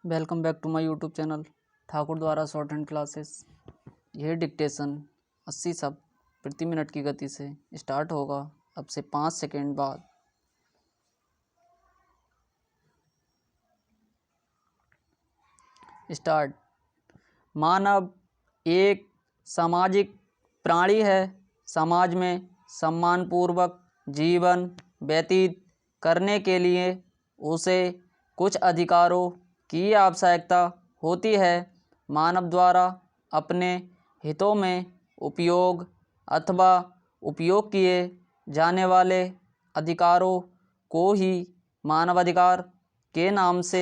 Welcome back to my YouTube channel Thakur द्वारा short hand classes. यह dictation 80 शब्द प्रति मिनट की गति से स्टार्ट होगा अब से 5 सेकंड बाद। स्टार्ट। मानव एक सामाजिक प्राणी है। समाज में सम्मानपूर्वक जीवन व्यतीत करने के लिए उसे कुछ अधिकारों की आवश्यकता होती है। मानव द्वारा अपने हितों में उपयोग अथवा उपयोग किए जाने वाले अधिकारों को ही मानवाधिकार के नाम से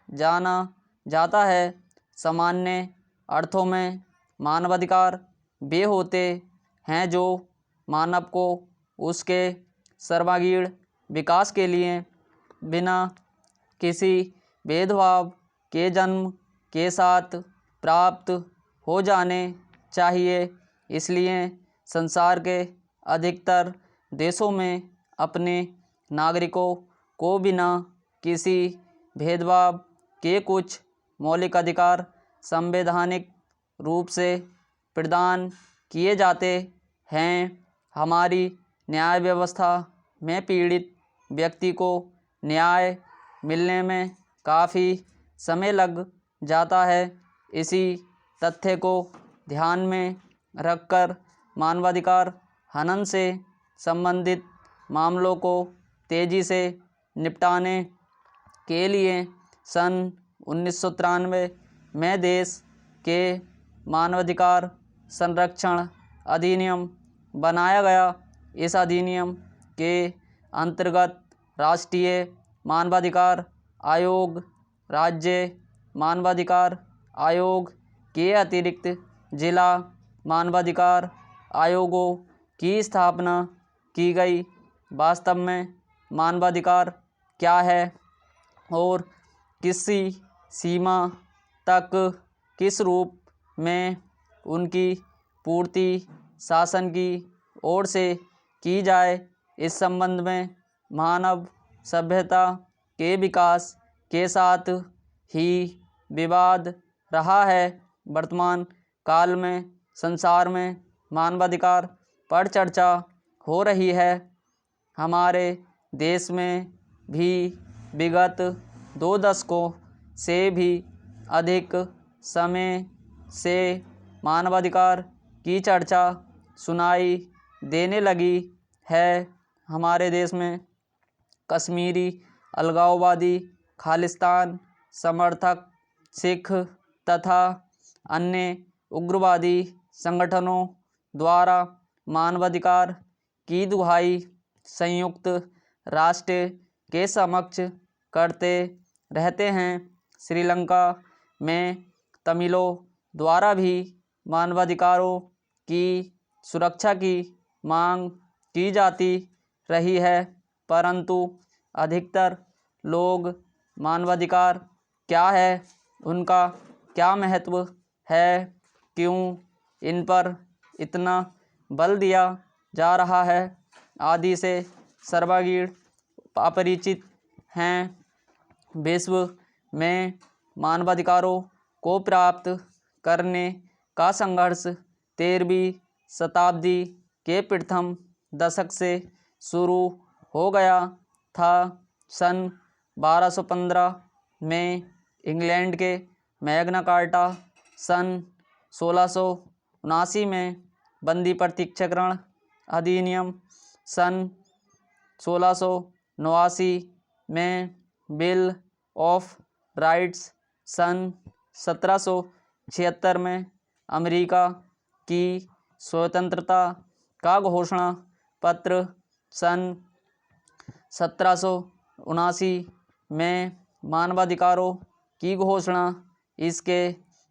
जाना जाता है। सामान्य अर्थों में मानवाधिकार वे होते हैं जो मानव को उसके सर्वांगीण विकास के लिए बिना किसी भेदभाव के जन्म के साथ प्राप्त हो जाने चाहिए। इसलिए संसार के अधिकतर देशों में अपने नागरिकों को बिना किसी भेदभाव के कुछ मौलिक अधिकार संवैधानिक रूप से प्रदान किए जाते हैं। हमारी न्याय व्यवस्था में पीड़ित व्यक्ति को न्याय मिलने में काफ़ी समय लग जाता है। इसी तथ्य को ध्यान में रखकर मानवाधिकार हनन से संबंधित मामलों को तेज़ी से निपटाने के लिए सन 1993 में देश के मानवाधिकार संरक्षण अधिनियम बनाया गया। इस अधिनियम के अंतर्गत राष्ट्रीय मानवाधिकार आयोग, राज्य मानवाधिकार आयोग के अतिरिक्त जिला मानवाधिकार आयोगों की स्थापना की गई। वास्तव में मानवाधिकार क्या है और किसी सीमा तक किस रूप में उनकी पूर्ति शासन की ओर से की जाए, इस संबंध में मानव सभ्यता के विकास के साथ ही विवाद रहा है। वर्तमान काल में संसार में मानवाधिकार पर चर्चा हो रही है। हमारे देश में भी विगत 2 दशकों से भी अधिक समय से मानवाधिकार की चर्चा सुनाई देने लगी है। हमारे देश में कश्मीरी अलगाववादी, खालिस्तान समर्थक, सिख तथा अन्य उग्रवादी संगठनों द्वारा मानवाधिकार की दुहाई संयुक्त राष्ट्र के समक्ष करते रहते हैं। श्रीलंका में तमिलों द्वारा भी मानवाधिकारों की सुरक्षा की मांग की जाती रही है, परंतु अधिकतर लोग मानवाधिकार क्या है, उनका क्या महत्व है, क्यों इन पर इतना बल दिया जा रहा है आदि से सर्वांगीण अपरिचित हैं। विश्व में मानवाधिकारों को प्राप्त करने का संघर्ष 13वीं शताब्दी के प्रथम दशक से शुरू हो गया था। सन 1215 में इंग्लैंड के मैग्ना कार्टा, सन 1679 में बंदी प्रत्यक्षीकरण अधिनियम, सन 1689 में बिल ऑफ राइट्स, सन 1776 में अमेरिका की स्वतंत्रता का घोषणा पत्र, सन 1779 में मानवाधिकारों की घोषणा। इसके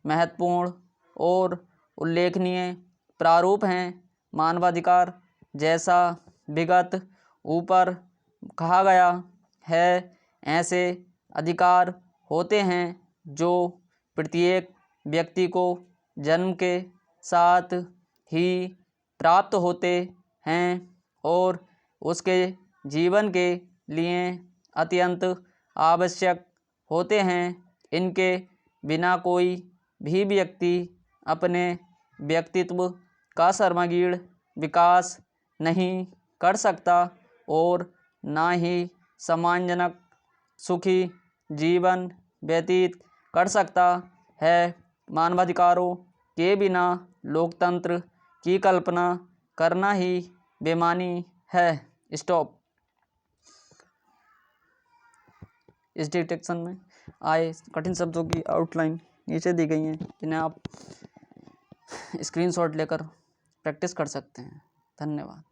महत्वपूर्ण और उल्लेखनीय प्रारूप हैं। मानवाधिकार जैसा विगत ऊपर कहा गया है, ऐसे अधिकार होते हैं जो प्रत्येक व्यक्ति को जन्म के साथ ही प्राप्त होते हैं और उसके जीवन के लिए अत्यंत आवश्यक होते हैं। इनके बिना कोई भी व्यक्ति अपने व्यक्तित्व का सर्वांगीण विकास नहीं कर सकता और ना ही सम्मानजनक सुखी जीवन व्यतीत कर सकता है। मानवाधिकारों के बिना लोकतंत्र की कल्पना करना ही बेईमानी है। स्टॉप। इस डिक्टेशन में आए कठिन शब्दों की आउटलाइन नीचे दी गई हैं, जिन्हें आप स्क्रीनशॉट लेकर प्रैक्टिस कर सकते हैं। धन्यवाद।